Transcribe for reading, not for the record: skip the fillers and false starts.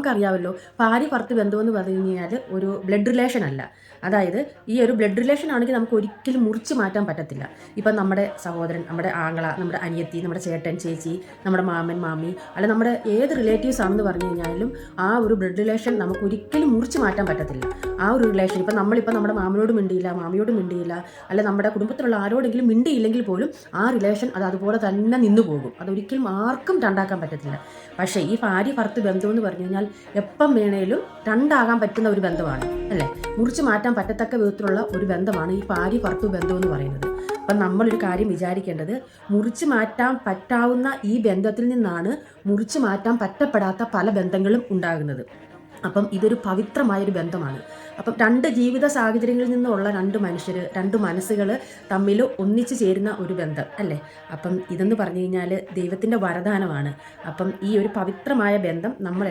നമുക്കറിയാമല്ലോ, ഭാര്യ ഭർത്തൃ ബന്ധം എന്ന് പറഞ്ഞു കഴിഞ്ഞാൽ ഒരു ബ്ലഡ് റിലേഷൻ അല്ല. അതായത് ഈ ഒരു ബ്ലഡ് റിലേഷൻ ആണെങ്കിൽ നമുക്ക് ഒരിക്കലും മുറിച്ച് മാറ്റാൻ പറ്റത്തില്ല. ഇപ്പം നമ്മുടെ സഹോദരൻ, നമ്മുടെ ആങ്ങള, നമ്മുടെ അനിയത്തി, നമ്മുടെ ചേട്ടൻ ചേച്ചി, നമ്മുടെ മാമൻ മാമി, അല്ല നമ്മുടെ ഏത് റിലേറ്റീവ്സ് ആണെന്ന് പറഞ്ഞു കഴിഞ്ഞാലും ആ ഒരു ബ്ലഡ് റിലേഷൻ നമുക്ക് ഒരിക്കലും മുറിച്ച് മാറ്റാൻ പറ്റത്തില്ല. ആ ഒരു റിലേഷൻ ഇപ്പം നമ്മളിപ്പോൾ നമ്മുടെ മാമനോട് മിണ്ടിയില്ല, മാമിയോട് മിണ്ടിയില്ല, അല്ല നമ്മുടെ കുടുംബത്തിലുള്ള ആരോടെങ്കിലും മിണ്ടിയില്ലെങ്കിൽ പോലും ആ റിലേഷൻ അത് അതുപോലെ തന്നെ നിന്നു പോകും. അതൊരിക്കലും ആർക്കും രണ്ടാക്കാൻ പറ്റത്തില്ല. പക്ഷേ ഈ ഭാര്യ ഭർത്തൃ ബന്ധം എന്ന് പറഞ്ഞു കഴിഞ്ഞാൽ എപ്പം വേണേലും രണ്ടാകാൻ പറ്റുന്ന ഒരു ബന്ധമാണ്, അല്ലേ? മുറിച്ച് മാറ്റാൻ പറ്റത്തക്ക വിധത്തിലുള്ള ഒരു ബന്ധമാണ് ഈ ഭാര്യ ഭർത്തൃ ബന്ധം എന്ന് പറയുന്നത്. അപ്പം നമ്മളൊരു കാര്യം വിചാരിക്കേണ്ടത്, മുറിച്ച് മാറ്റാൻ പറ്റാവുന്ന ഈ ബന്ധത്തിൽ നിന്നാണ് മുറിച്ച് മാറ്റാൻ പറ്റപ്പെടാത്ത പല ബന്ധങ്ങളും ഉണ്ടാകുന്നത്. അപ്പം ഇതൊരു പവിത്രമായൊരു ബന്ധമാണ്. അപ്പം രണ്ട് ജീവിത സാഹചര്യങ്ങളിൽ നിന്നുള്ള രണ്ട് മനുഷ്യർ, രണ്ട് മനസ്സുകൾ തമ്മിൽ ഒന്നിച്ചു ചേരുന്ന ഒരു ബന്ധം, അല്ലേ? അപ്പം ഇതെന്ന് പറഞ്ഞു കഴിഞ്ഞാൽ ദൈവത്തിൻ്റെ വരദാനമാണ്. അപ്പം ഈ ഒരു പവിത്രമായ ബന്ധം നമ്മൾ